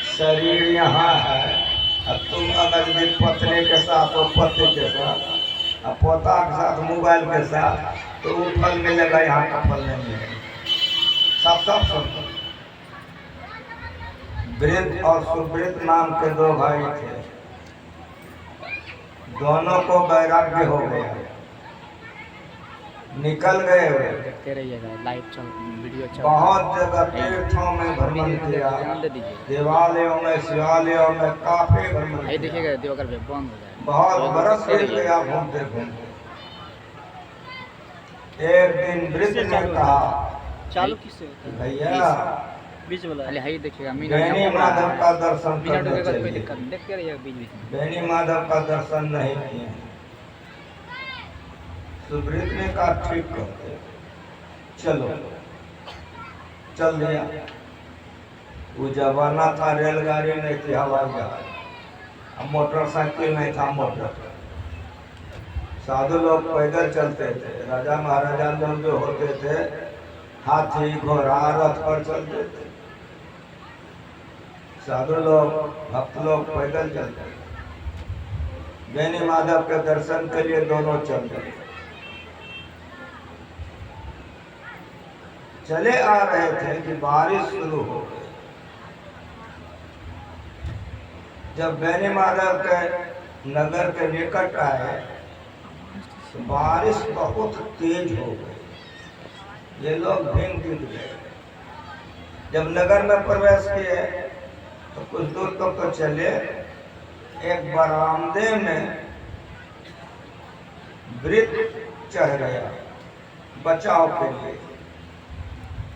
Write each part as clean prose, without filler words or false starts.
शरीर यहाँ है, अब तुम अगर ये पत्नी के साथ हो, पति के साथ, अब पोता के साथ, मोबाइल के साथ, तो वो फल मिलेगा, यहाँ का फल नहीं मिलेगा। सब सब सुन। वृद्ध और सुवृद्ध नाम के दो भाई थे, दोनों को वैराग्य हो गया, निकल गए वे। देखते रहिएगा, लाइव चल वीडियो चल। बहुत जगह तीर्थों में भ्रमण किया, देवालयों में, शिवालयों में काफी भ्रमण किया। देखिएगा देवघर पे बंद हो जाए, बहुत बरस हो गया घूमते घूमते। एक दिन वृद्ध ने कहा, चालू किससे भैया बीच वाला हाई देखिएगा, बेनी माधव का दर्शन बिना करने कोई चलिए। दिक्कत नहीं, देखते रहिएगा बीच बीच में। बेनी माधव का दर्शन नहीं किए। सुवृद्ध ने कहा ठीक करते, चलो। चल दिया। वो जमाना था रेलगाड़ी नहीं थी, हवाई जहाज, मोटरसाइकिल नहीं था, मोटर। साधु लोग पैदल चलते थे, राजा महाराजा लोग जो होते थे हाथी घोड़ा रथ पर चलते थे, साधु लोग भक्त लोग पैदल चलते थे। बेनी माधव के दर्शन के लिए दोनों चल गए। चले आ रहे थे कि बारिश शुरू हो गई। जब बेनी माधव के नगर के निकट आए तो बारिश बहुत तेज हो गई, ये लोग भीग गए। जब नगर में प्रवेश किए तो कुछ दूर तक तो चले, एक बरामदे में वृद्ध चढ़ गया बचाव के लिए,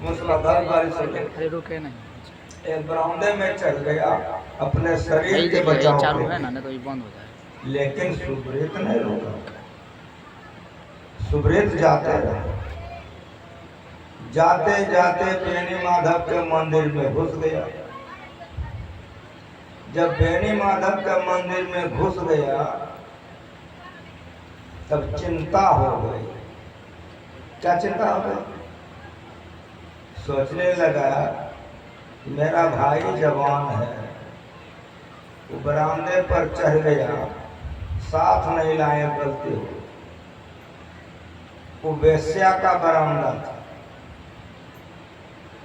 मूसलाधार बारिश हो गई। रुके नहीं, एक बरामदे में चढ़ गया अपने शरीर के बचाव चालू के है लिए। ना, तो ये बंद हो जाए। लेकिन सुवृत्त नहीं रुका, सुवृत्त जाते रहे। जाते जाते बेनी माधव के मंदिर में घुस गया। जब बेनी माधव के मंदिर में घुस गया तब चिंता हो गई। क्या चिंता हो गई? सोचने लगा मेरा भाई जवान है, वो बरामदे पर चढ़ गया, साथ नहीं लाए, गलती हो। वो वेश्या का बरामदा था।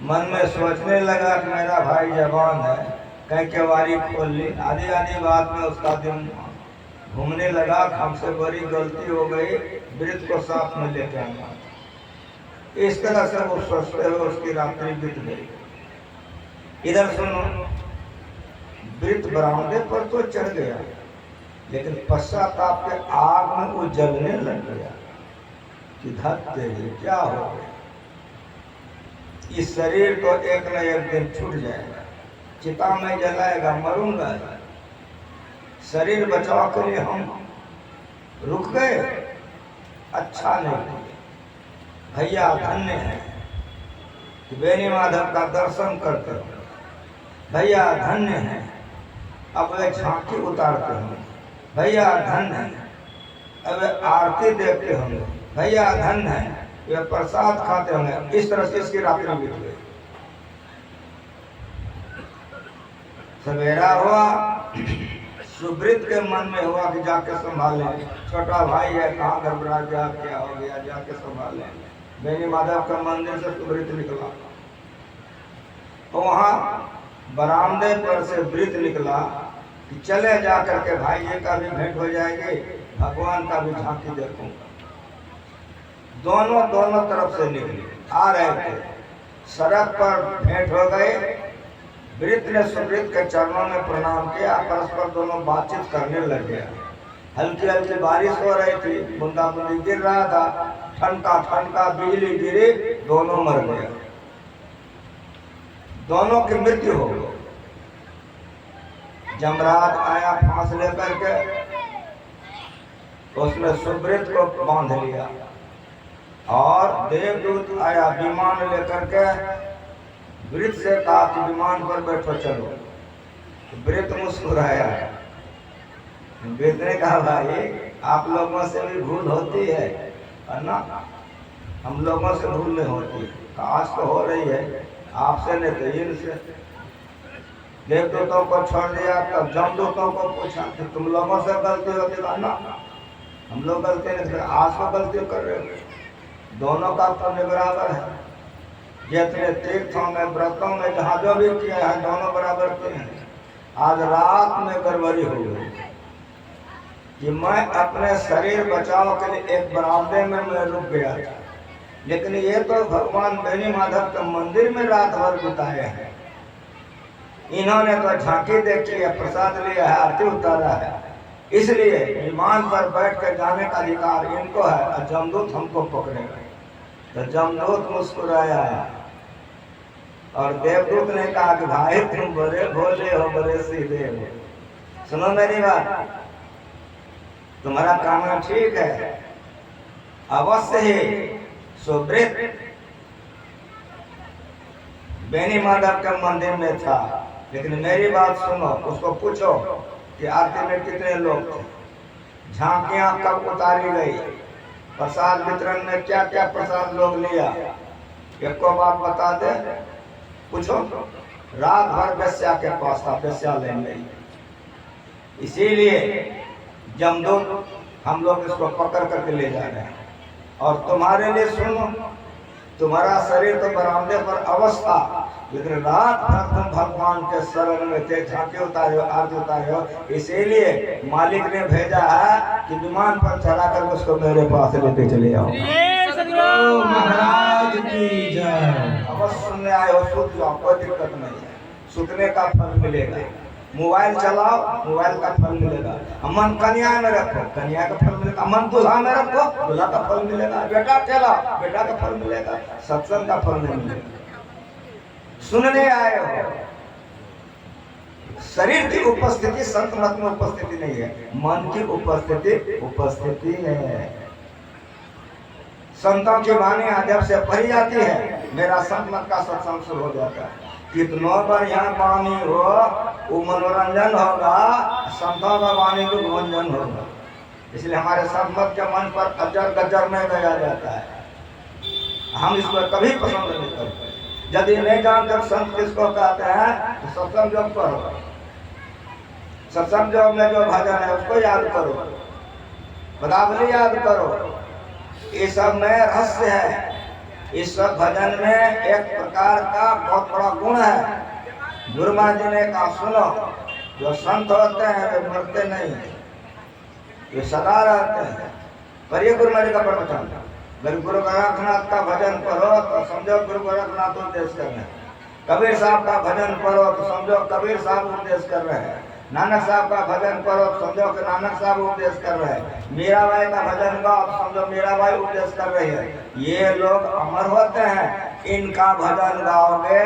मन में सोचने लगा कि मेरा भाई जवान है, कहीं केवारी खोल ली। आधी आधी बात में उसका दिन घूमने लगा, हमसे बड़ी गलती हो गई, वृद्ध को साथ में लेके आना। इस तरह से वो सोचते हुए उसकी रात्रि बीत गई। इधर सुनो, वृद्ध बरामदे पर तो चढ़ गया, लेकिन पश्चाताप के आग में वो जलने लग गया कि धत तेरी क्या हो गया। इस शरीर को एक न एक दिन छूट जाएगा, चिता में जलाएगा, मरूंगा। शरीर बचाव के लिए हम रुक गए, अच्छा नहीं किया। भैया धन्य है कि बेनी माधव का दर्शन करते हो, भैया धन्य है अब वे झांकी उतारते होंगे, भैया धन्य है अब वे आरती देखते होंगे, भैया धन्य है वे प्रसाद खाते होंगे। इस तरह से इसकी रात्रि बीत गई। सवेरा हुआ, सुवृत्त के मन में हुआ कि जाके संभाले, छोटा भाई है, कहाँ घबरा गया, क्या हो गया, जाके संभाले। बेनी माधव के मंदिर से सुवृत्त निकला तो वहाँ बरामदे पर से वृद्ध निकला कि चले जा करके भाई का भी भेंट हो जाएगी, भगवान का भी झांकी देखूंगा। दोनों तरफ से निकले, आ रहे थे, सड़क पर भेंट हो गए। वृद्ध ने सुवृत्त के चरणों में प्रणाम किया, परस्पर दोनों बातचीत करने लग गया। हल्की हल्की बारिश हो रही थी, बूंदा बूंदी गिर रहा था, ठनका बिजली गिरी, दोनों मर गए, दोनों की मृत्यु हो गई। जमराज आया फांस लेकर के, उसने सुवृत्त को बांध लिया और देवदूत आया विमान लेकर के, वृद्ध से कहा कि विमान पर बैठो चलो। वृद्ध मुस्कुराया। वृद्ध ने कहा भाई आप लोगों से भी भूल होती है ना, हम लोगों से भूल नहीं होती। आज तो हो रही है, आपसे नहीं तो इनसे। देवदूतों को छोड़ दिया, तब जमदूतों को पूछा कि तुम लोगों से गलती होती है ना? हम लोग गलती नहीं कर, आज को गलती कर रहे हो। दोनों का पुण्य बराबर है। जितने तीर्थों में व्रतों में जहाँ जो भी किया है दोनों बराबर किए हैं। आज रात में गड़बड़ी हो गई कि मैं अपने शरीर बचाव के लिए एक बरामदे में मैं रुक गया था, लेकिन ये तो भगवान बेनी माधव के मंदिर में रात भर बिताए हैं। इन्होंने तो झांकी देखी है, प्रसाद लिया है, आरती उतारा है, इसलिए विमान पर बैठ कर जाने का अधिकार इनको है और जमदूत हमको पकड़ेगा। तो जमदूत मुस्कुराया और देवदूत ने कहा कि भाई तुम बड़े भोले हो, बड़े सीधे हो, सुनो मेरी बात, तुम्हारा कहना ठीक है, अवश्य ही सुब्रत बेनी माधव के मंदिर में था, लेकिन मेरी बात सुनो, उसको पूछो कि आरती में कितने लोग थे, झांकियां कब उतारी गई, प्रसाद वितरण में क्या क्या प्रसाद लोग लिया, एक को बात बता दे, पूछो। रात भर बेस्या के पास था, बेस्या लेने, इसीलिए जमदूत हम लोग इसको पकड़ करके ले जा रहे हैं। और तुम्हारे लिए सुनो, तुम्हारा शरीर तो बरामदे पर अवस्था, लेकिन रात भर तुम भगवान के शरण में थे, झांकी उतारे हो, आरती उतारे हो, इसीलिए मालिक ने भेजा है कि विमान पर चढ़ा कर उसको मेरे पास लेते चले आओ। महाराज की जय। अवश्य सुनने आए हो, सुत जाओ, कोई दिक्कत नहीं है, सुतने का फल मिलेगा। मोबाइल चलाओ, मोबाइल का फल मिलेगा। अमन कन्या में रखो, कन्या का फल मिलेगा। अमन दूल्हा में रखो, दूल्हा का फल मिलेगा। बेटा चलाओ, बेटा का फल मिलेगा। सत्संग का फल नहीं मिलेगा। सुनने आए हो, शरीर की उपस्थिति संत मत में उपस्थिति नहीं है, मन की उपस्थिति है। संतों की वाणी जब से पढ़ी जाती है, मेरा संत मत का सत्संग शुरू हो जाता है। कितनों बढ़िया वाणी हो, वो मनोरंजन होगा, संतों का वाणी को मनोरंजन होगा। इसलिए हमारे संत मत के मन पर अजर गजर में गया जाता है, हम इसको कभी पसंद नहीं करते। यदि नहीं जानते संत किसको कहते हैं तो सत्संग जब करो, सत्संग जब में जो भजन है उसको याद करो, पदावली याद करो, ये सब में रहस्य है। इस सब भजन में एक प्रकार का बहुत बड़ा गुण है। गुरुमा जी ने कहा सुनो, जो संत होते हैं वे मरते नहीं, वे सदा रहते हैं। पर ये गुरुमा जी का प्रवचन, अगर गुरु गोरखनाथ का भजन करो तो समझो गुरु गोरखनाथ उपदेश कर रहे हैं, कबीर साहब का भजन करो तो समझो कबीर साहब उपदेश कर रहे हैं, नानक साहब का भजन करो तो समझो कि नानक साहब उपदेश कर रहे हैं, मीराबाई का भजन गाओ तो समझो मीराबाई उपदेश कर रही है। ये लोग अमर होते हैं, इनका भजन गाओगे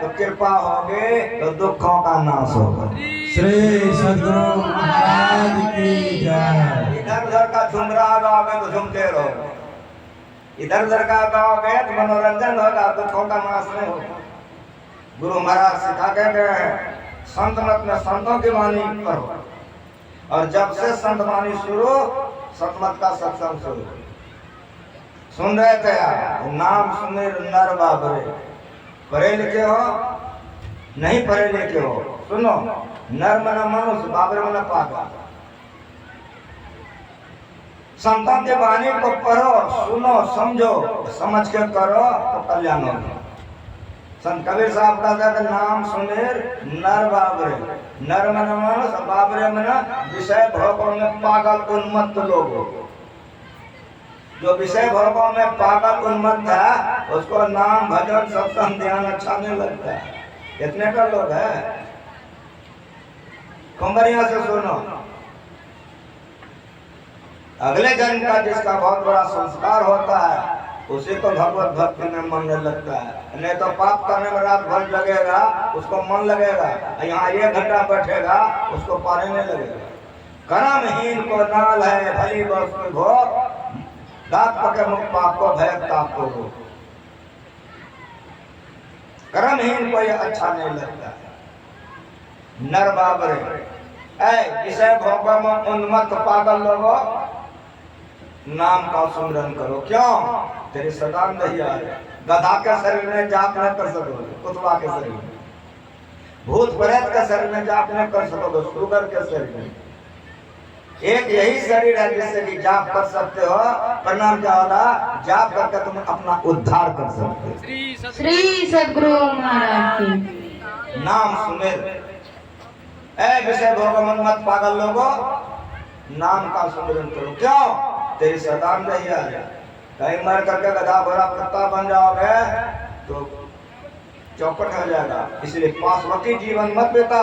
तो कृपा होगी, तो दुखों का नाश होगा। श्री सद्गुरु महाराज की जय। इधर उधर का झुमरा गाओगे तो झुमते रहोगे, इधर उधर का गाओगे तो मनोरंजन होगा, दुखों का नाश नहीं होगा। गुरु महाराज सिखा के गए हैं, संत मत में संतों की वाणी करो। और जब से संत वाणी शुरू, संत मत का सत्संग शुरू। सुन रहे थे यार, नाम सुने नर बाबरे, पढ़े लिखे हो नहीं पढ़े लिखे हो, सुनो, नर मना मनुष्य, बाबरे मना पागल। संतों की वाणी को पढ़ो, सुनो, समझो, समझ के करो तो कल्याण होगा। संत कबीर साहब कहते हैं नाम सुनेर नर बाबरे, नर मन मनुष्य, बाबरे मन विषय भोगों में पागल उन्मत्त लोग। जो विषय भोगों में पागल उन्मत्त है उसको नाम भजन सत्संग ध्यान अच्छा नहीं लगता है। कितने का लोग है, कुंभरिया से सुनो, अगले जन्म का जिसका बहुत बड़ा संस्कार होता है उसी को भगवत भक्ति में मन लगता है। नहीं तो पाप करने में रात भर लगेगा, उसको मन लगेगा, यहाँ 1 घंटा बैठेगा उसको पाने नहीं लगेगा। कर्महीन को नाल है भली वस्तु भो, दांत पके मुख पाप को भय ताप को हो। कर्महीन को ये अच्छा नहीं लगता। नर बाबरे, ऐ विषय भोगों में उन्मत्त पागल लोगों, नाम का सुमरन करो। क्यों? तेरी सदान नहीं आ रही। गधा के शरीर में जाप न कर सकोगे, कुतवा के शरीर में। भूत प्रेत के शरीर में जाप नहीं कर सकोगे, शुगर के शरीर में एक यही शरीर है जिससे कि जाप कर सकते हो। प्रणाम ज्यादा जाप करके तुम अपना उद्धार कर सकते हो। श्री सद्गुरु महाराज की नाम सुमेर ऐ विषय भोग मत पागल लोगों, नाम का सुमिरन करो। क्यों? तेरी सदान नहीं आ जाए। कहीं मर करके गधा भरा कुत्ता बन जाओगे तो चौपट हो जाएगा। इसलिए पासवती जीवन मत बिता,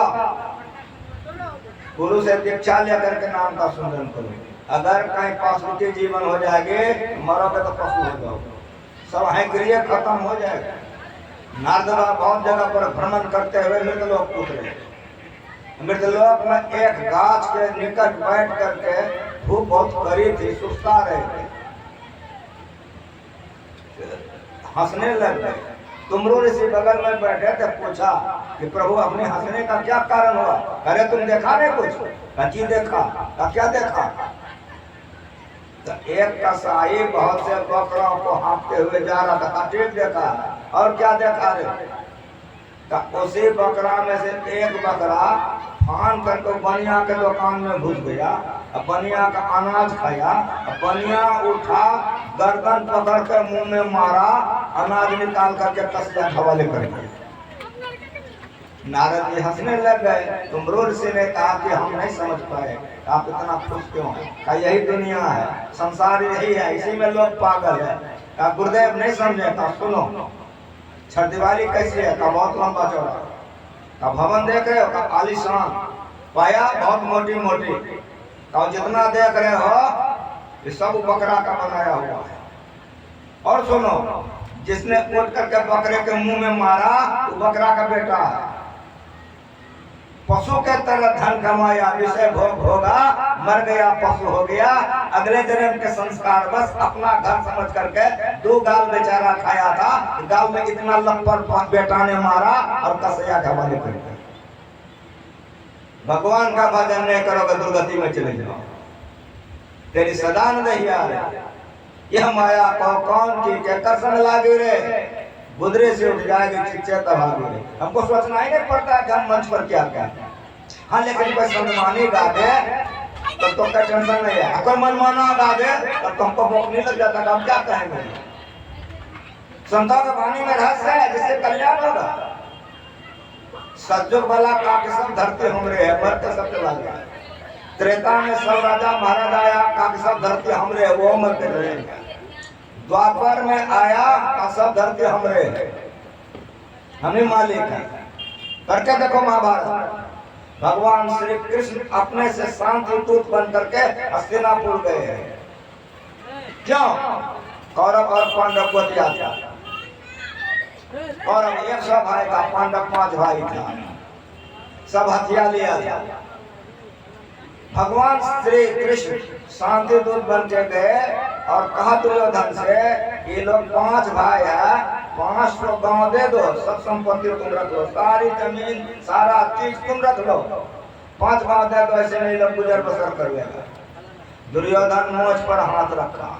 गुरु से दीक्षा लेकर के नाम का सुमिरन करो। अगर कहीं पासवती जीवन हो जाएगी, मरोगे तो पशु हो जाओगे, सब है क्रिया खत्म हो जाएगा। नारद बाबा बहुत जगह पर भ्रमण करते हुए मृतलोक उतरे। मृतलोक में एक गाछ के निकट बैठ करके धूप बहुत कड़ी थी, सुस्ता रहे थे, हंसने लग गए। तुमरो ऋषि बगल में बैठे थे, पूछा कि प्रभु अपने हंसने का क्या कारण हुआ? अरे तुम देखा नहीं कुछ? कची देखा? क्या देखा? तो एक कसाई बहुत से बकरों को हाँकते हुए जा रहा था, ठीक देखा। और क्या देखा रे? उसी बकरा में से एक बकरा फान करके बनिया के दुकान में घुस गया, अब बनिया का अनाज खाया, अब बनिया उठा, गर्दन पकड़ के मुंह में मारा, अनाज निकाल करके कसया हवाले कर दिया। नारद जी हंसने लग गए। तुमरो ऋषि ने कहा कि हम नहीं समझ पाए, आप इतना खुश क्यों हैं? का यही दुनिया है, संसार यही है, इसी में लोग पागल है। का गुरुदेव नहीं समझे? का सुनो, छठ दिवाली कैसी है? का बहुत लंबा चौड़ा। का भवन देख रहे हो? का आलीशान, पाया बहुत मोटी मोटी। का जितना देख रहे हो ये सब बकरा का बनाया हुआ है। और सुनो, जिसने उठ करके बकरे के मुंह में मारा वो बकरा का बेटा है। पशु के तरह धन कमाया, विषय भोग होगा, मर गया पशु हो गया। अगले जन्म के संस्कार बस अपना घर समझ करके दो गाल बेचारा खाया था, गाल में इतना लप्पर बेटा ने मारा और कसया के हवाले कर दिया। भगवान का भजन नहीं करोगे दुर्गति में चले जाओ। तेरी सदान नहीं आ रही, यह माया को कौन की के कसम लागे रे, गुदरे से उठ जाएगी चिच्चे तबागे रे। हमको सोचना ही नहीं पड़ता है कि हम मंच पर क्या कहते हैं। हाँ, लेकिन कोई सम्मानी गा दे तो कोई टेंशन नहीं है, कोई मनमाना गा दे तो तुमको भूख नहीं लग जाता, हम क्या कहेंगे? संतों के वाणी में रहस्य है जिससे कल्याण होगा। सज्जो वाला का सब धरती हमरे है, मर के सब चला गया। त्रेता में सब राजा महाराजा आया, का सब धरती हमरे है, वो मर के रहेंगे। द्वापर में आया का सब धरती हमरे है, हमें मालिक है। करके देखो महाभारत, भगवान श्री कृष्ण अपने से शांति दूत बन करके हस्तिनापुर गए हैं। क्यों? कौरव और पांडव को दिया था। कौरव 100 भाई था, पांडव 5 भाई था, सब हथियार लिया था। भगवान श्री कृष्ण शांति दूत बन के गए और कहा दुर्योधन से, ये लोग 5 भाई है, 500 गांव दे दो, सब संपत्ति तुम रख लो, सारी जमीन सारा चीज तुम रख लो, 5 गांव दे दो, ऐसे नहीं लोग गुजर बसर कर लेगा। दुर्योधन मोछ पर हाथ रखा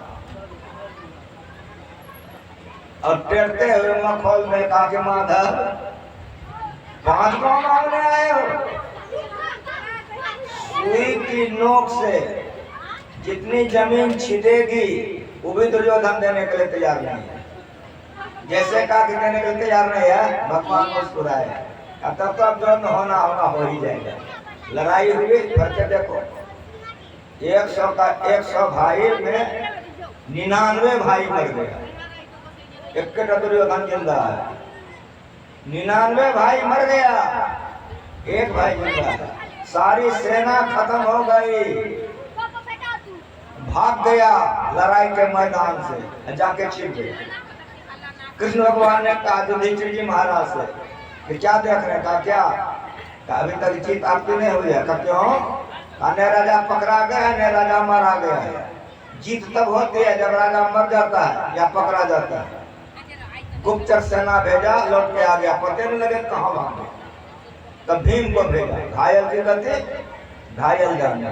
और टेरते हुए मखौल में कहा कि माधव 5 गांव मांगने आए हो? सुई की नोक से जितनी जमीन छिदेगी वो भी दुर्योधन देने के लिए तैयार नहीं है। जैसे कहा कि देने के लिए तैयार नहीं है, भगवान मुस्कुराए, तब तक जो होना होगा हो ही जाएगा। लड़ाई हुई, करके देखो 100 भाई में 99 भाई मर गया, एक दुर्योधन जिंदा है। 99 भाई मर गया, एक भाई जिंदा है। सारी सेना खत्म हो गई, भाग गया लड़ाई के मैदान से, जाके छिप गया। कृष्ण भगवान ने कहा युधिष्ठिर जी महाराज से कि क्या देख रहे? कहा क्या? अभी तक जीत आपकी नहीं हुई है। क्यों? ने राजा पकड़ा गया है, ने राजा मारा गया है। जीत तब होती है जब राजा मर जाता है या पकड़ा जाता है। गुप्तचर सेना भेजा, लौट के आ गया, पता नहीं लगे कहाँ भागे। तब भीम को भेजा, घायल की गति घायल जाना।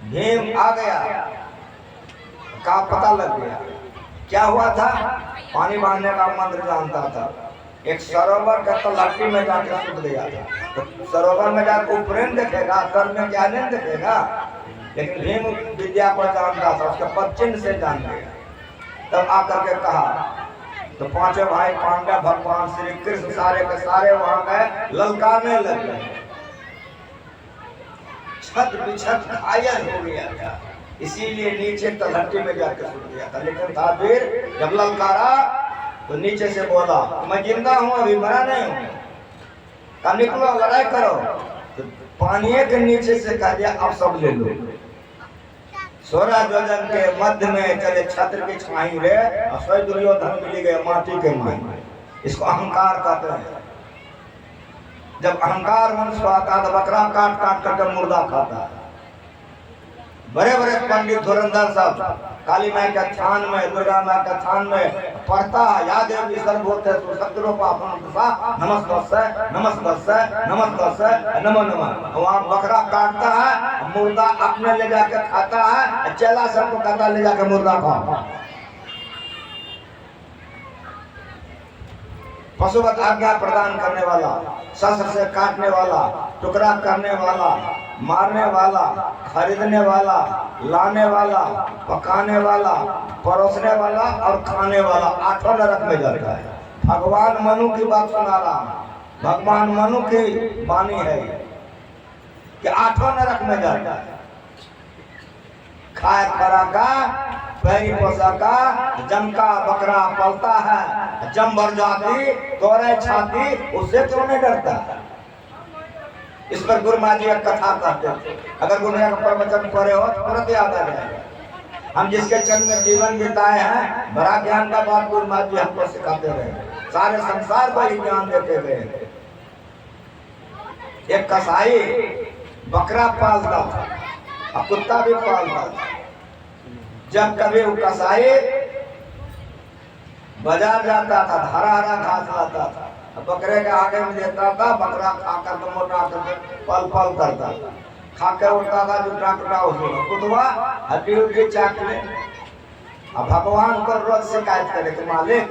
भीम आ गया, का पता लग गया क्या हुआ था। पानी बांधने का मंत्र जानता था, एक सरोवर का तलाटी में जाके सूख गया था। तो सरोवर में जाकर उपरेन देखेगा, सर में क्या नहीं देखेगा, लेकिन भीम विद्या को जानता था, उसके पश्चिम से जान गया। तब आकर के कहा, तो पांचों भाई पांडव भगवान श्री कृष्ण सारे के सारे वहां गए, ललकारने लग गए। छत बिछत घायल हो गया था, इसीलिए नीचे तलहटी में जाकर सूख गया था। लेकिन था वीर, जब ललकारा तो नीचे से बोला, मैं जिंदा हूं, अभी मरा नहीं हूं, कब निकलो लड़ाई करो। तो पानी के नीचे से कह दिया, अब सब ले लो। 16 योजन के मध्य में चले छत्र की छाई रे, और 100 दुर्योधन मिली गए माटी के माई। इसको अहंकार कहते हैं। जब अहंकार मनुष्य आता है तो बकरा काट काट करके मुर्दा खाता है। बड़े बड़े पंडित धुरंधर साहब काली माई के थान में, दुर्गा माई के थान में पढ़ता है, याद है सर्वभूते शत्रुओं को नमस्ते नमस्ते नमस्ते नमो नमः। वहाँ बकरा काटता है, मुर्दा अपने ले जाके खाता है, चेला सबको कहता ले जाके मुर्दा खाओ। पशुवत आज्ञा प्रदान करने वाला, शस्त्र से काटने वाला, टुकड़ा करने वाला, मारने वाला, खरीदने वाला, लाने वाला, पकाने वाला, परोसने वाला और खाने वाला, 8 नरक में जाता है। भगवान मनु की बात सुना रहा हूं, भगवान मनु की वाणी है कि 8 नरक में जाता है। खाए परा का, पैरी पोसा का, जम का बकरा पलता है, जम भर जाती तोरे छाती, उससे क्यों नहीं डरता? इस पर गुरु महाराज एक कथा कहते थे, अगर गुरु महाराज का प्रवचन पढ़े हो तो तुरंत याद आ जाएगा। हम जिसके चरण में जीवन बिताए हैं, बड़ा ज्ञान का बात गुरु महाराज जी हमको सिखाते रहे, सारे संसार को ही ज्ञान देते गए। एक कसाई बकरा पालता था और कुत्ता भी पालता था। जब कभी वो कसाई बाजार जाता था, हरा हरा घास लाता था, बकरे के आगे में देता था, बकरा खाकर तो मोटा करके पल पल करता था, खाकर उठता था, जुटा टूटा उसमें कुतवा हड्डी उड्डी चाट ले। अब भगवान को रोज शिकायत करे कि मालिक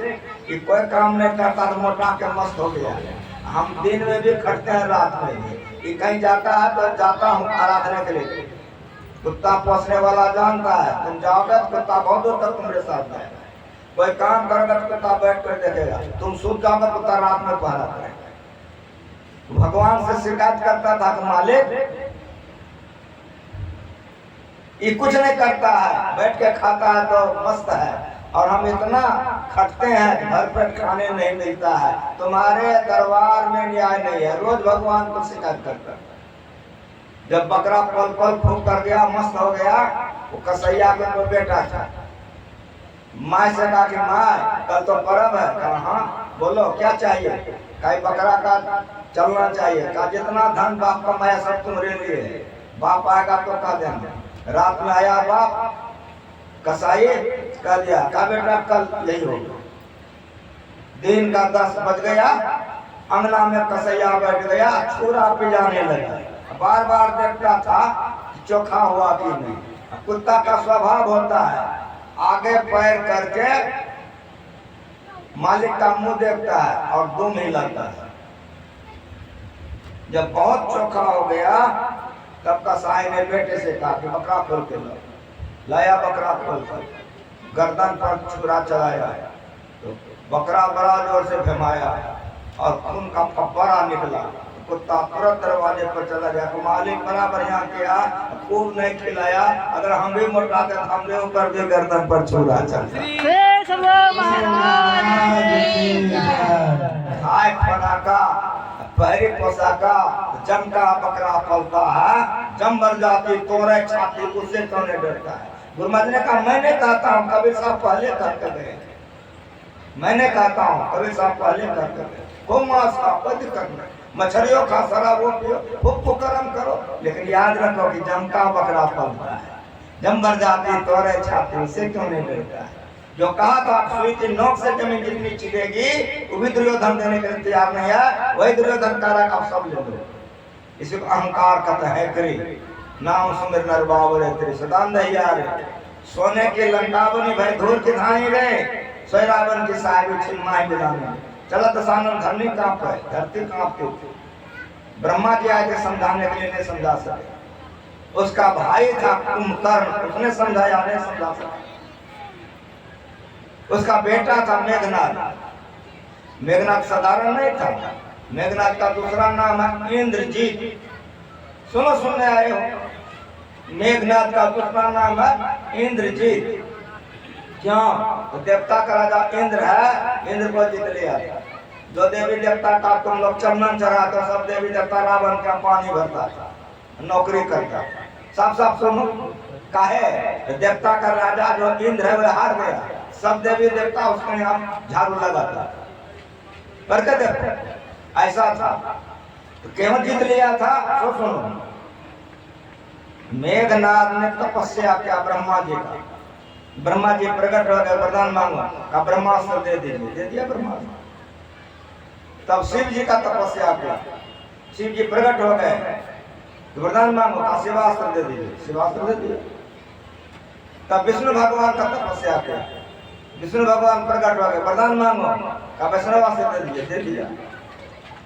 कि कोई काम नहीं करता तो मोटा के मस्त हो गया, हम दिन में भी खटते हैं, रात में भी। ये कहीं जाता है तो जाता हूँ आराधना के लिए। कुत्ता पोसने वाला जानता है, तुम जाओगे तो कुत्ता बहुत दूर तक तुम्हारे साथ जाएगा। कोई काम करोगे तो कुत्ता बैठ कर देखेगा, तुम सूत जाओगे कुत्ता रात में पहरा करेगा। भगवान से शिकायत करता था कि मालिक ये कुछ नहीं करता है, बैठ के खाता है तो मस्त है, और हम इतना खटते हैं, घर पर खाने नहीं मिलता है, तुम्हारे दरबार में न्याय नहीं है। रोज भगवान को शिकायत करता। जब बकरा पल पल फूक कर गया, मस्त हो गया, वो कसैया के तो बेटा था। माँ से कहा कि माँ कल तो पर्व है। कहा हाँ बोलो क्या चाहिए? कहीं बकरा का चलना चाहिए। कहा जितना धन बाप कमाया सब तुम्हारे लिए, बाप आएगा तो कह देना। रात में आया बाप, कसाई कह दिया, कहा बेटा कल यही होगा। दिन का 10 बज गया, अंगना में कसैया बैठ गया, छुरा पिजाने लगा। बार बार देखता था चोखा हुआ कि नहीं। कुत्ता का स्वभाव होता है, आगे पैर करके मालिक का मुंह देखता है और दुम हिलाता है। जब बहुत चोखा हो गया तब कसाई ने बेटे से कहा कि बकरा खोल के लाया। बकरा खोल कर गर्दन पर छुरा चलाया तो बकरा बड़ा जोर से भमाया और खून का फव्वारा निकला। कुत्ता तुरंत दरवाजे पर चला गया। तो मालिक बराबर यहाँ किया, खूब नहीं खिलाया, अगर हम भी मोटाते हमने ऊपर भी गर्दन पर छुरा चलता। खाए फराका, पैरी पोसाका, जम का बकरा पलता है, जम भर जाती तोरे छाती, उससे क्यों नहीं डरता है? गुरु महाराज ने कहा मैंने कहता हूँ, कबीर साहब पहले करके गए। मैंने कहता हूँ कबीर साहब पहले करके गए। को मांस का कोई दिक्कत नहीं, मछलियों खा, शराबों पियो, खूब कर्म करो, लेकिन याद रखो कि जम का बकरा पलता है, जम भर जाती तोरे छाती, उससे क्यों नहीं डरता है? जो कहा था सुई की नोक से जमीन जितनी छिलेगी वो भी दुर्योधन देने के लिए तैयार नहीं है, वही दुर्योधन कारक आप सब ले लो। इसी को अहंकार कहते हैं। करी नाम सुंदर नर बाबरे तेरे सदान दहियार, सोने की लंका बनी भाई धूल की धाई रे, सोई रावण की साहिब छिन माई बिलाने, चलत सानन धरनी कांप है, धरती कांपती थी। ब्रह्मा जी आए थे समझाने के लिए, नहीं समझा सके। उसका भाई था कुंभकर्ण, उसने समझाया, नहीं समझा सका। उसका बेटा था मेघनाथ, मेघनाथ साधारण नहीं था, मेघनाथ का दूसरा नाम है इंद्रजीत। सुनो सुनने आए हो, मेघनाथ का दूसरा नाम है इंद्रजीत। क्यों? तो देवता का राजा इंद्र है, इंद्र को जीत लिया। जो देवी देवता का तुम लोग चंदन चढ़ा तो सब देवी देवता रावण का पानी भरता था, नौकरी करता। साफ साफ सुनो, काहे? देवता का राजा जो इंद्र है वह हार गया, सब देवी देवता उसके यहाँ झाड़ू लगाता करके देवता, ऐसा था। तो क्यों जीत लिया था? तो सुनो, मेघनाथ ने तपस्या किया ब्रह्मा जी का। ब्रह्मा जी प्रकट हो गए, वरदान मांगो, का ब्रह्मास्त्र दे दीजिए, दे दिया ब्रह्मास्त्र। तब शिव जी का तपस्या किया, शिव जी प्रकट हो गए, वरदान मांगो, का शिवास्त्र दे दीजिए, शिवास्त्र दे दिया। तब विष्णु भगवान का तपस्या किया, विष्णु भगवान प्रकट हो गए, वरदान मांगो, का वैष्णवास्त्र दे दीजिए, दे दिया।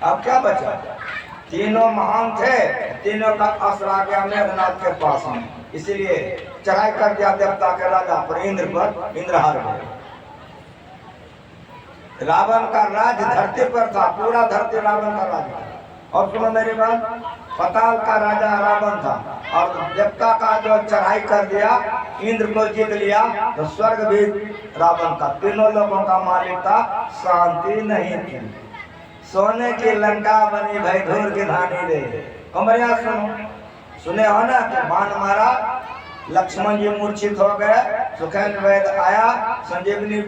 अब क्या बचा? तीनों महान थे, तीनों का अस्त्र आ गया मेघनाथ के पास में, इसीलिए चढ़ाई कर दिया देवता के राजा पर, इंद्र पर, इंद्र हार गए। रावण का राज धरती पर था, पूरा धरती रावण का राज था। और सुनो मेरी बात, पाताल का राजा रावण था, और देवता का जो चढ़ाई कर दिया, इंद्र को जीत लिया, तो स्वर्ग भी रावण का, तीनों लोगों का मालिक था। शांति नहीं थी, सोने की लंका बनी भाई धूल की धानी रे। कमरिया सुनो, सुने हो ना कि बाण मारा, लक्ष्मण जी मूर्छित हो गए, सुखेन वैद आया, संजीवनी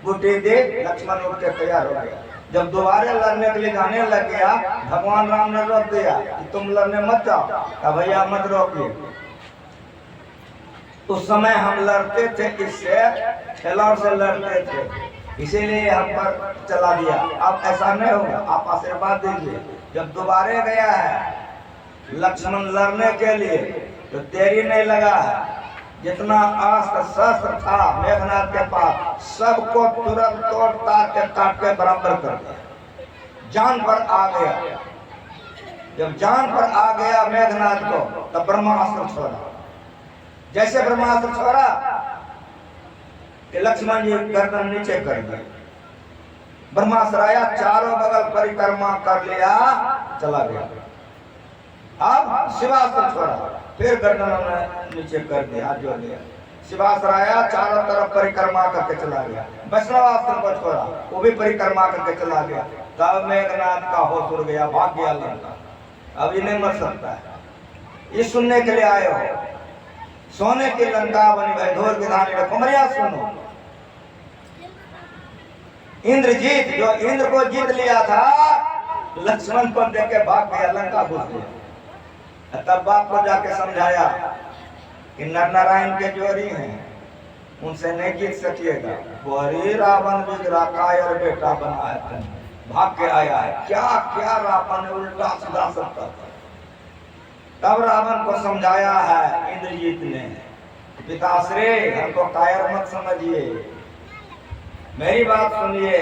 बूटी दी, लक्ष्मण उठ के तैयार हो गया। जब दोबारा लड़ने के लिए जाने लग गया, भगवान राम ने रोक दिया कि तुम लड़ने मत जाओ, का भैया मत रोकिए। उस समय हम लड़ते थे, इससे खिलौड़ से लड़ते थे, इसीलिए हम पर चला दिया। अब ऐसा नहीं होगा, आप आशीर्वाद दीजिए। जब दोबारा गया है लक्ष्मण लड़ने के लिए, तो देरी नहीं लगा है। जितना अस्त्र शस्त्र था मेघनाथ के पास, सबको तुरंत तोड़ ताड़ के काट के बराबर कर दिया, जान पर आ गया। जब जान पर आ गया मेघनाथ को, तब ब्रह्मास्त्र छोड़ा। जैसे ब्रह्मास्त्र छोड़ा कि लक्ष्मण जी गर्दन नीचे कर दिया, ब्रह्मास्त्र आया, चारों बगल परिक्रमा कर लिया, चला गया। अब शिवास्त्र छोड़ा, फिर गर्दन नीचे कर दिया, हाथ जोड़ दिया। शिवास्त्र आया, चारों तरफ परिक्रमा करके चला गया। वैष्णवास्त्र को छोड़ा, वो भी परिक्रमा करके चला गया। तब मेघनाथ का होश उड़ गया, भाग गया लंका। अभी नहीं मर सकता है। ये सुनने के लिए आए हो, सोने की लंका बनी भाई धूल की धानी रे। कुमरिया सुनो, इंद्रजीत जो इंद्र को जीत लिया था, लक्ष्मण को देख के भाग गया, लंका घुस गया। तब बाप को जाके समझाया कि नर नारायण के जोड़ी हैं, उनसे नहीं जीत सकिएगा। बोरी रावण बिगड़ा कायर बेटा बना है, भाग के आया है। क्या क्या रावण उल्टा सीधा सकता था। तब रावण को समझाया है इंद्रजीत ने, पिताश्री हमको कायर मत समझिए, मेरी बात सुनिए।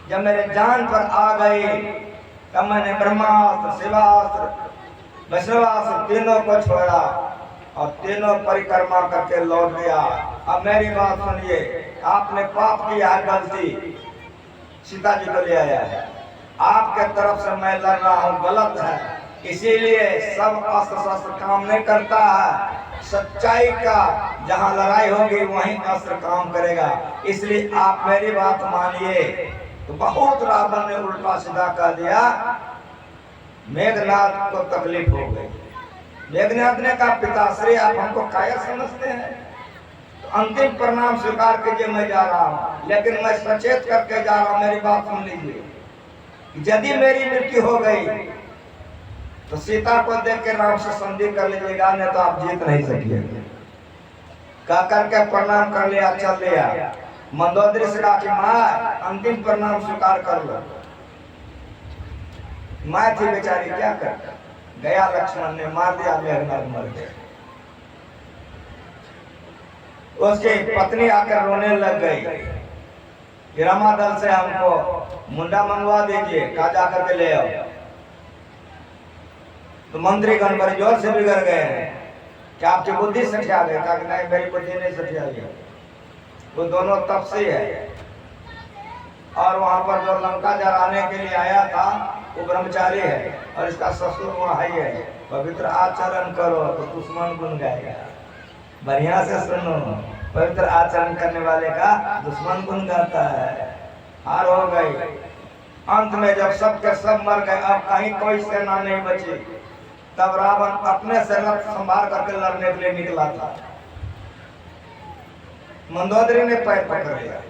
जब मेरे जान पर आ गई, तब मैंने ब्रह्मास्त्र, शिवास्त्र, वैष्णवास्त्र तीनों को छोड़ा और तीनों परिक्रमा करके लौट गया। अब मेरी बात सुनिए, आपने पाप किया है, गलती सीता जी को ले आया है, आपके तरफ से मैं लड़ रहा हूँ, गलत है। इसीलिए सब अस्त्र शस्त्र काम नहीं करता है। सच्चाई का जहाँ लड़ाई होगी वहीं अस्त्र काम करेगा। इसलिए आप मेरी बात मानिए। तो बहुत रावण ने उल्टा सीधा कह दिया, मेघनाथ को तकलीफ हो गई। मेघनाथ ने कहा, पिताश्री आप हमको कायर समझते हैं, तो अंतिम परिणाम स्वीकार कीजिए, मैं जा रहा हूँ, लेकिन मैं सचेत करके जा रहा हूँ। मेरी बात सुन लीजिए, यदि मेरी मृत्यु हो गई तो सीता को देख के राम से संधि कर लीजिएगा, नहीं तो आप जीत नहीं सकिएगा। कह करके प्रणाम कर लिया, चल लिया। मंदोदरी से कहा कि माँ अंतिम परिणाम स्वीकार कर लो। माँ थी बेचारी, क्या कर गया, लक्ष्मण ने मार दिया, मेघनाथ मर गया। उसकी पत्नी आकर रोने लग गई कि रमा दल से हमको मुंडा मंगवा दीजिए, कहा जा करके ले आओ। तो मंत्री गण बड़े जोर से बिगड़ गए हैं कि आपकी बुद्धि सठिया गई। कहा कि नहीं, मेरी बुद्धि नहीं सठिया गई। वो दोनों तब से है। और वहां पर जो लंका जलाने के लिए आया था वो ब्रह्मचारी है और इसका ससुर वहां है। पवित्र आचरण करो तो दुश्मन गुन गाएगा। बढ़िया से सुनो, पवित्र आचरण करने वाले का दुश्मन गुन गाता है। हार हो गई। अंत में जब सब के सब मर गए, अब कहीं कोई सेना नहीं बची, तब रावण अपने से रथ संभाल करके लड़ने के लिए निकला था। मंदोदरी ने पैर पकड़ लिया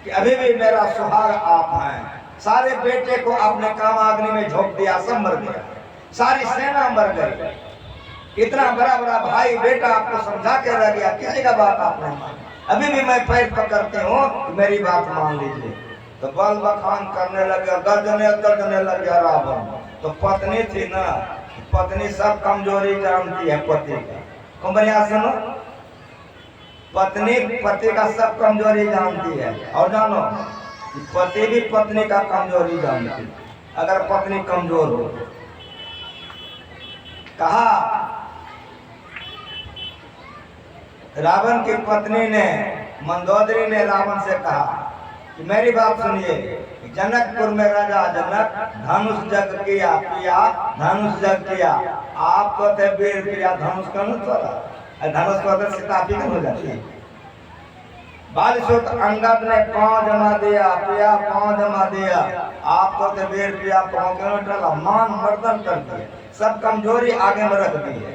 कि अभी भी मेरा सुहाग आप हैं। सारे बेटे को अपने काम अग्नि में झोंक दिया, सब मर गया, सारी सेना मर गई। इतना बड़ा बड़ा भाई बेटा आपको समझा के रह गया, किसी का बात आपने माना। अभी भी मैं पैर पकड़ती हूँ, मेरी बात मान लीजिए। तो बल बखान करने लगे, गर्जने लग गया रावण। तो पत्नी थी ना, पत्नी सब कमजोरी जानती है पति का। कौन बढ़िया सुनो, पत्नी पति का सब कमजोरी जानती है। और जानो पति भी पत्नी का कमजोरी जानती है। अगर पत्नी कमजोर हो, कहा रावण की पत्नी ने, मंदोदरी ने रावण से कहा कि मेरी बात सुनिए, जनकपुर में राजा जनक धनुष जग किया पिया, धनुष जग किया। आप तो थे वीर पिया, धनुष का न थोड़ा, धनुष को तो सीता भी हो जाती है। बालसूत अंगद ने पांव जमा दिया पिया, पांव जमा दिया। आप तो थे वीर पिया, पांव क्यों टला, मान मर्दन कर दिए, सब कमजोरी आगे में रख दी है।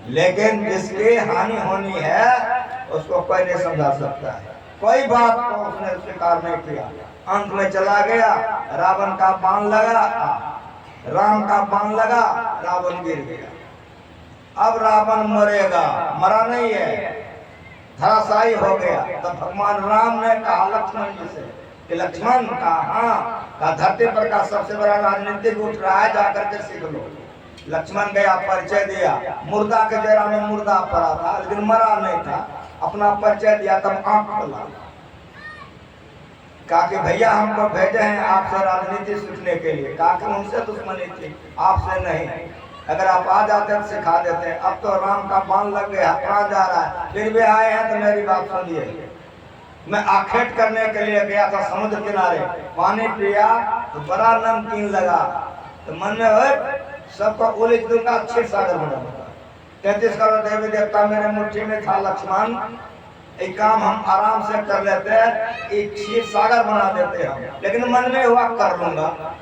लेकिन जिसकी हानि होनी है उसको कोई नहीं समझा सकता है। कोई बात को उसने स्वीकार नहीं किया। अंत में चला गया, रावण का बाण लगा, राम का बाण लगा, रावण गिर गया। अब रावण मरेगा, मरा नहीं है, धराशायी हो गया। तब भगवान राम ने कहा लक्ष्मण जी से कि लक्ष्मण कहा धरती पर का सबसे बड़ा राजनीतिक उठ रहा है, जाकर के सीख लो। लक्ष्मण गया, परिचय दिया। मुर्दा के जरा में मुर्दा पड़ा था लेकिन मरा नहीं था, अपना परिचय दिया। तब आंख खोला, कहा कि भैया हमको भेजे हैं आपसे राजनीति सीखने के लिए। कहा कि उनसे दुश्मनी थी, आपसे नहीं, अगर आप आ जाते तो सिखा देते। अब तो राम का बाण लग गया, प्राण जा रहा है, फिर भी आए हैं तो मेरी बात सुनिए। मैं आखेट करने के लिए गया था समुद्र किनारे, पानी पिया तो बड़ा नमकीन लगा, तो मन में हो सबको उलिझ दूंगा, क्षीर सागर बनाऊंगा। 33 करोड़ देवी देवता मेरे मुट्ठी में था लक्ष्मण, एक काम हम आराम से कर लेते हैं, एक क्षीर सागर बना देते हैं। लेकिन मन में हुआ कर लूंगा।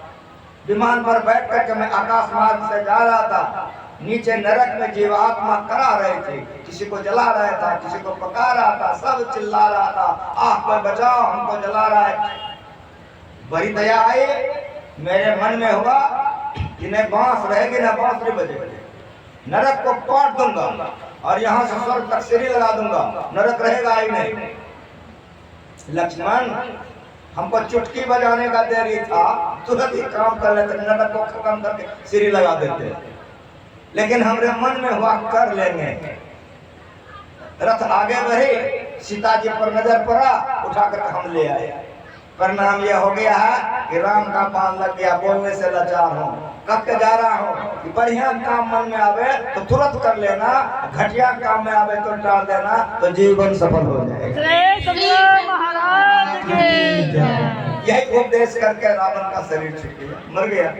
विमान पर बैठ कर मैं आकाश मार्ग से जा रहा था, नीचे नरक में जीवात्मा करा रहे थे, किसी को जला रहा था, किसी को पका रहा था, सब चिल्ला रहा था, आह कोई बचाओ हमको जला रहा है। बड़ी दया आई, मेरे मन में हुआ कि न बांस रहेगी न बांसुरी बजेगी, नरक को काट दूंगा और यहाँ से स्वर्ग तक सीढ़ी लगा दूंगा, नरक रहेगा ही नहीं। लक्ष्मण हमको चुटकी बजाने का देरी था, तुरंत ही काम कर लेते, नरक को खत्म करके सीढ़ी लगा देते। लेकिन हमारे मन में हुआ कर लेंगे। रथ आगे बढ़े, सीता जी पर नजर पड़ा, उठा कर हम ले आए। परिणाम यह हो गया है कि राम का बाण लग गया, बोलने से लाचार हूँ, कब के जा रहा हूँ कि बढ़िया काम मन में आवे तो तुरंत कर लेना, घटिया काम में आवे तो टाल देना, तो जीवन सफल हो जाएगा। यही उपदेश करके रावण का शरीर छूट गया,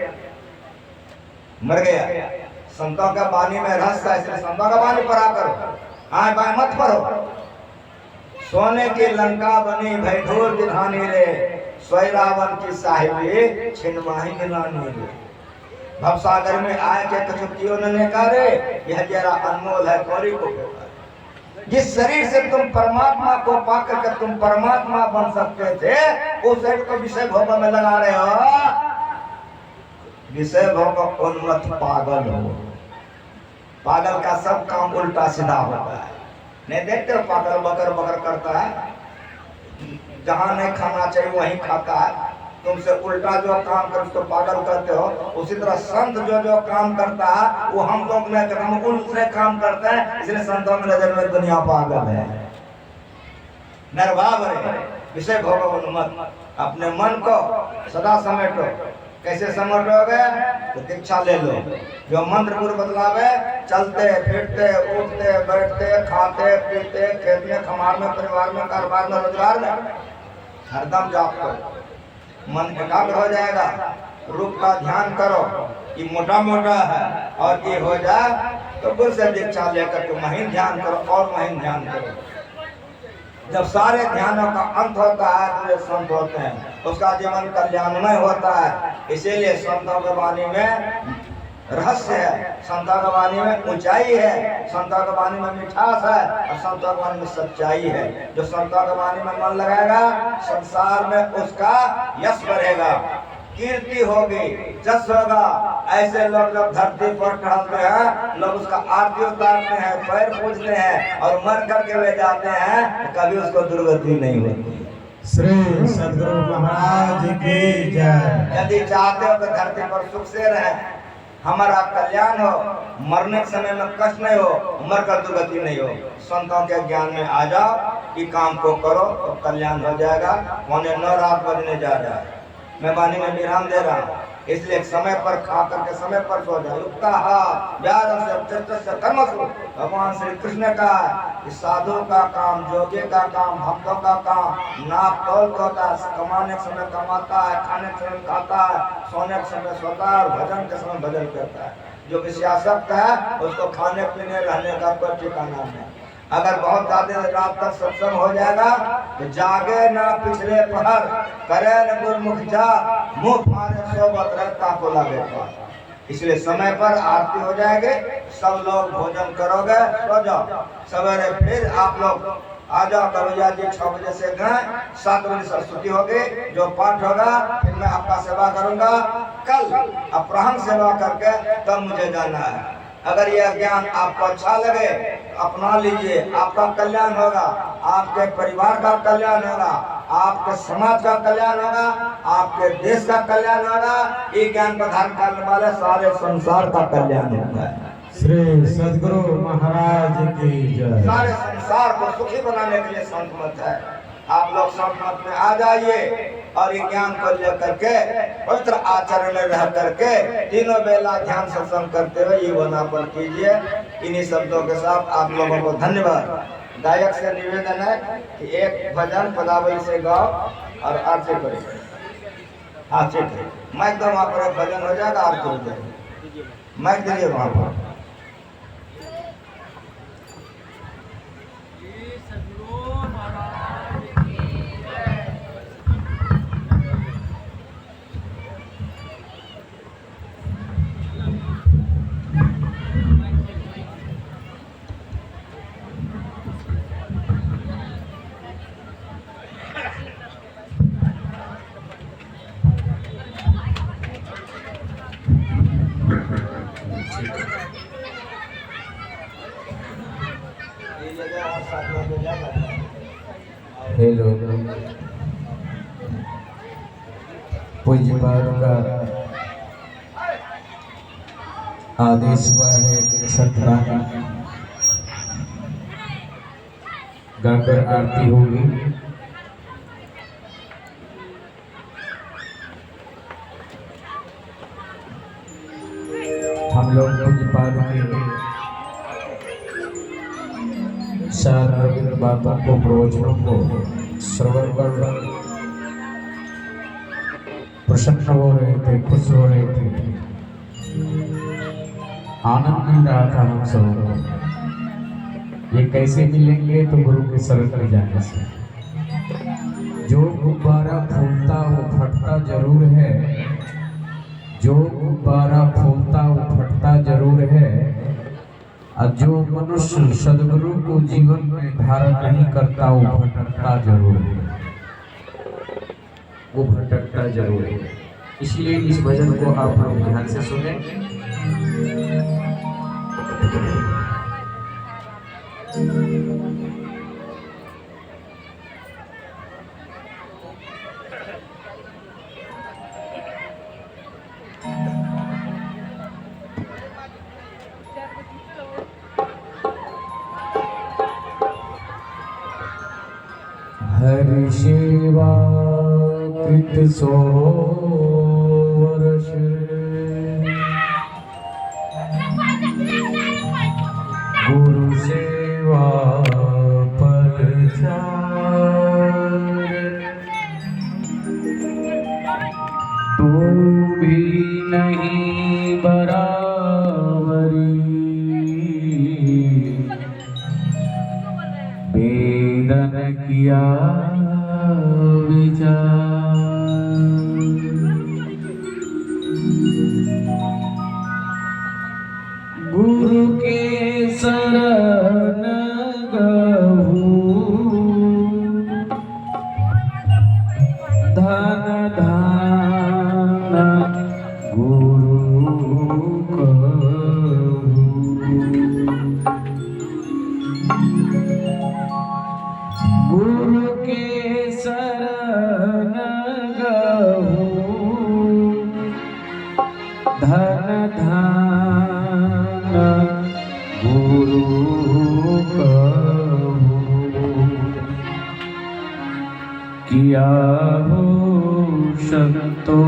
मर गया। संतों का वाणी में रहस्य है, इसलिए संतों का वाणी पढ़ा करो, हाँ बाय मत पढ़ो। सोने की लंका बनी भई ढोर दिधानी रे, सोई रावण की साहिबी छिनवाही गिनानी रे। भवसागर में आए के कचुकियों ने कहा रे, यह जरा अनमोल है, कौड़ी को जिस शरीर से तुम परमात्मा को पाकर के तुम परमात्मा बन सकते थे, उस शरीर को विषय भोग में लगा रहे हो। विषय भोग उन्मत्त पागल हो, पागल का सब काम उल्टा सीधा होता है। नहीं देखते हो पागल बकर बकर करता है, जहां नहीं खाना चाहिए वहीं खाता है। तुमसे उल्टा जो काम कर उसको पागल करते हो। उसी तरह संत जो काम करता है वो हम लोग नहीं करते, हम उल्टे काम करते हैं, इसलिए संतों में नजर में दुनिया पागल है, निर्भाव है। विषय भोगो उन्मत्त। अपने मन को सदा समेटो। कैसे समेटोगे? तो दीक्षा ले लो। जो मंत्र गुरु बतलावे, चलते फिरते उठते बैठते खाते पीते खेत में खमार में परिवार में कारोबार में रोजगार में हरदम जाप करो। मन एकाग्र हो जाएगा। रूप का ध्यान करो कि मोटा मोटा है और ये हो जाए तो गुरु से दीक्षा लेकर के महीन ध्यान करो और महीन ध्यान करो। जब सारे ध्यानों का अंत होता है तो ये संत होते हैं, उसका जीवन कल्याणमय होता है। इसीलिए संतों की वाणी में रहस्य है, संतों की वाणी में ऊंचाई है, संतों की वाणी में मिठास है और संतों की वाणी में सच्चाई है। जो संतों की वाणी में मन लगाएगा संसार में उसका यश बढ़ेगा, कीर्ति होगी, जस होगा। ऐसे लोग जब धरती पर टहलते हैं लोग उसका आरती उतारते हैं, पैर पूजते हैं और मर करके वे जाते हैं, कभी उसको दुर्गति नहीं होती। श्री सद्गुरु महाराज की जय। यदि चाहते हो कि धरती पर सुख से रहे, हमारा कल्याण हो, मरने के समय में कष्ट नहीं हो, मरकर दुर्गति नहीं हो, संतों के ज्ञान में आ जाओ कि काम को करो तो कल्याण हो जाएगा। पौने 9 रात बजने जा रहा है, मैं वाणी में विराम दे रहा हूँ। इसलिए समय पर खा करके समय पर सो जाओ। भगवान श्री कृष्ण का कि साधु का काम, जोगी का काम, भक्तों का काम नाप तोल होता है। कमाने के समय कमाता है, खाने के समय खाता है, सोने के समय सोता है और भजन के समय भजन करता है। जो विषयासक्त है उसको खाने पीने रहने का कोई ठिकाना नहीं। अगर बहुत ज्यादा रात तक सत्संग हो जाएगा तो जागे ना पिछले पहर, करे न गुरमुख जा, मुंह मारे सोबत रहता को लगे। इसलिए समय पर आरती हो जाएगी, सब लोग भोजन करोगे, सो जाओ। सवेरे फिर आप लोग आ जाओ। करोजा जी 6 बजे से गए, 7 बजे सरस्वती होगी, जो पाठ होगा फिर मैं आपका सेवा करूंगा। कल अपराह्न सेवा करके तब मुझे जाना है। अगर यह ज्ञान आपको अच्छा लगे अपना लीजिए, आपका कल्याण होगा, आपके परिवार का कल्याण होगा, आपके समाज का कल्याण होगा, आपके देश का कल्याण होगा। ये ज्ञान को धारण करने वाले सारे संसार का कल्याण होगा। श्री सद्गुरु महाराज की जय। सारे संसार को सुखी बनाने के लिए संत मत है। आप लोग संत मत में आ जाइए और ये ज्ञान को लेकर के पवित्र आचरण में रह करके तीनों बेला ध्यान सत्संग करते हुए ये वनापन कीजिए। इन्हीं शब्दों के साथ आप लोगों को धन्यवाद। गायक से निवेदन है कि एक भजन पदावली से गाओ और आरती करें। हाँ ठीक है, माइक दो, वहाँ पर एक भजन हो जाएगा, आरती हो जाएगी। माइक दीजिए वहाँ पर। हेलो, पूज्यपाद का आदेश हुआ है सतरानी गाकर आरती होगी। हम लोग पूज्यपाद के सार्वजनिक बातों को, प्रवचनों को श्रवण कर प्रसन्न हो रहे थे, खुश हो रहे थे, आनंद मिल रहा था हम सबको। ये कैसे मिलेंगे? तो गुरु के शरण में जाने से। जो गुब्बारा फूलता वो फटता जरूर है, जो गुब्बारा फूलता वो फटता जरूर है, और जो मनुष्य सद्गुरु को जीवन में धारण नहीं करता वो भटकता जरूर है, वो भटकता जरूर है। इसलिए इस भजन को आप लोग ध्यान से सुने। हर्षे कृत 100 वर्ष गुरु सेवा पर चार तू भी नहीं बराबरी वेदन किया विचार गुरु के शरण गहूँ धन धान गुरु कहूँ गुरु के शरण गहूँ धन धान गुरु कहूँ किया हो संतो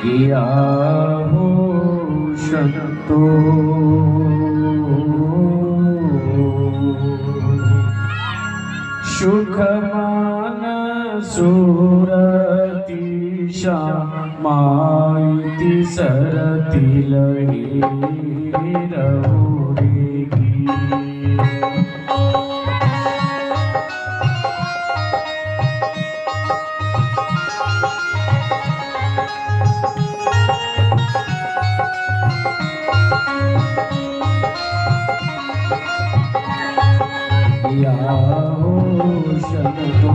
किया हो संतो सुख मान सुरति श्यामायति सरति लही रहुरेगी या हो शब्दो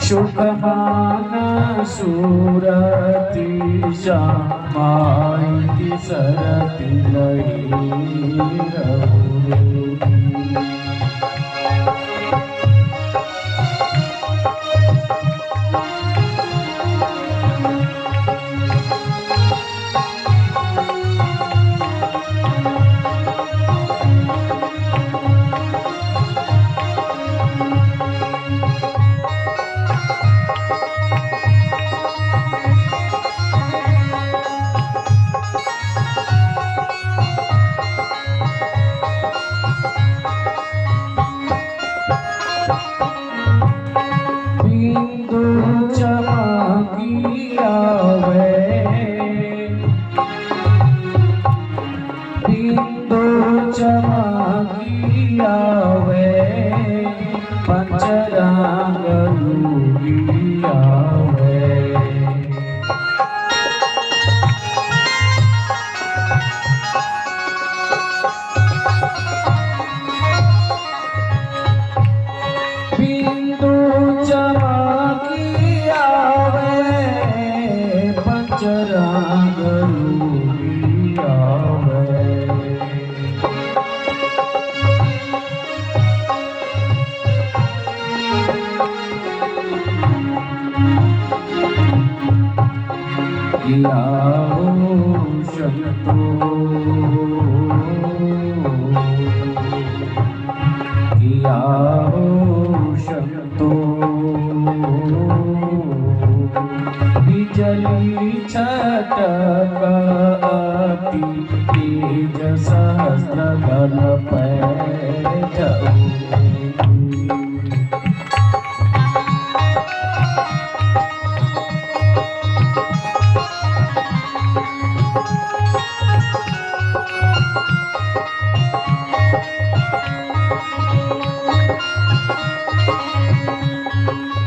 सुखमान सुरति श्यामायति सरति लही रहुरेगी बिंदु चमकिया वे बिंदु चमकिया वे पंचरंग लूगिया वे बिंदु चमकिया वे पंचरंग लूगिया वे किया हो शब्दो किया हो शब्दो बिजली छटकती तेज सहस्र दल पैठऊ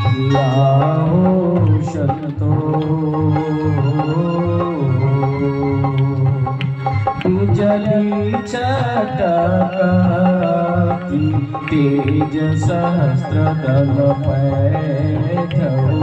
किया हो शब्दो बिजली छटकती तेज सहस्र दल पैठऊ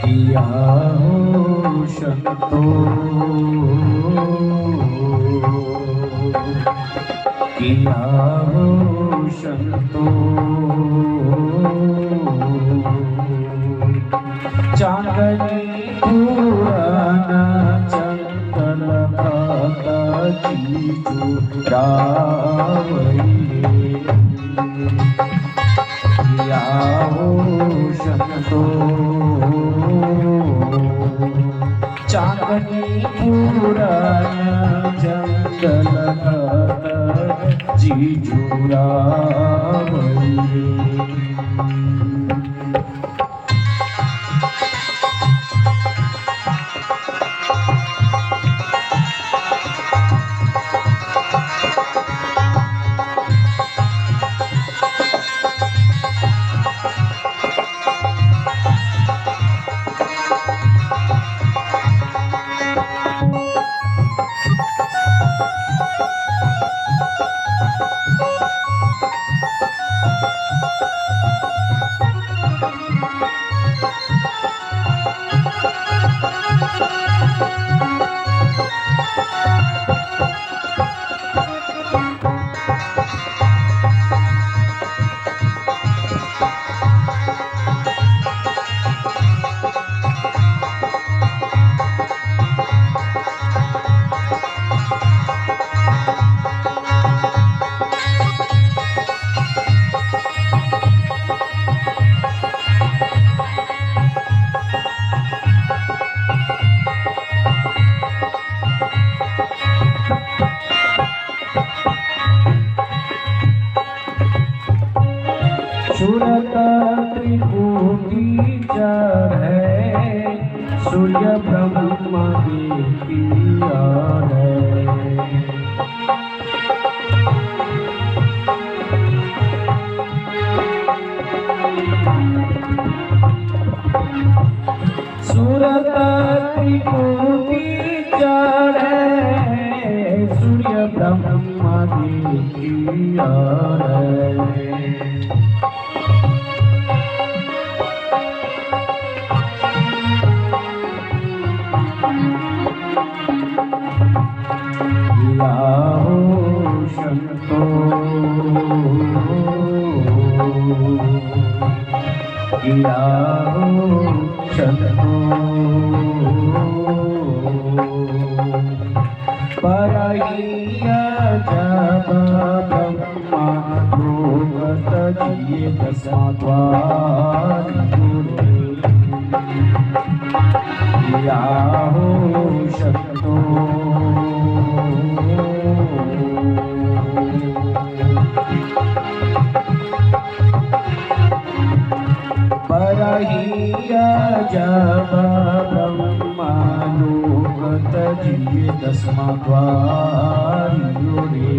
किया हो शक्तो किया हो शक्तो चांदनी पुराना चंदन खाता चीचू रावैये किया हो शक्तो चांदनी पुराना चंदन खाता चीचू रावैये सूरत त्रिपुटी जड़ है सूर्य ब्रह्मा की याद है सूरत त्रिपुटी जड़ है सूर्य ब्रह्मा की याद है किया हो शक्तो किया हो शक्तो परहिया जब ब्रह्मा भूगत जिये दस्माद्वार किया हो शक्तो परहिया जब ब्रह्मानुगत जिये दस्माद्वार रे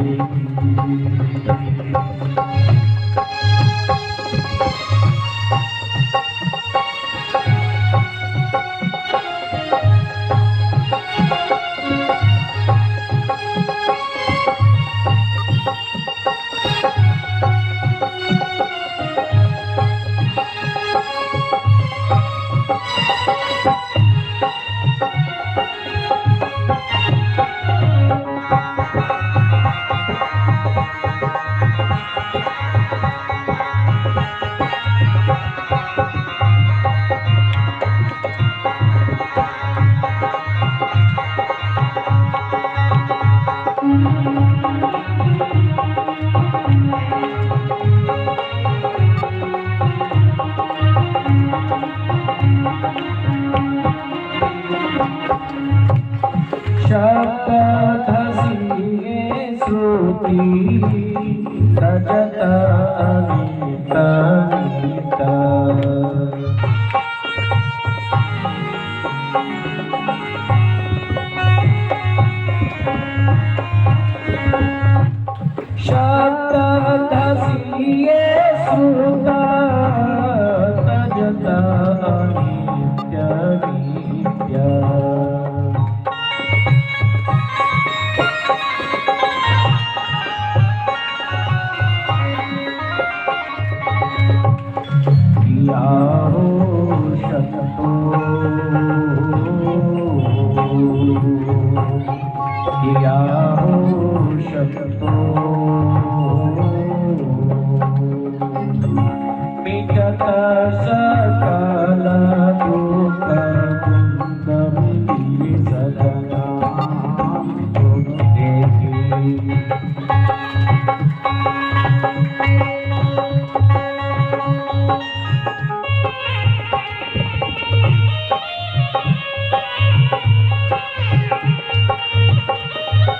शब्द धसिए श्रुति रजत अनित नित शब्द धसिए श्रुत रजत अनित्य नित्य ना हो सकतो।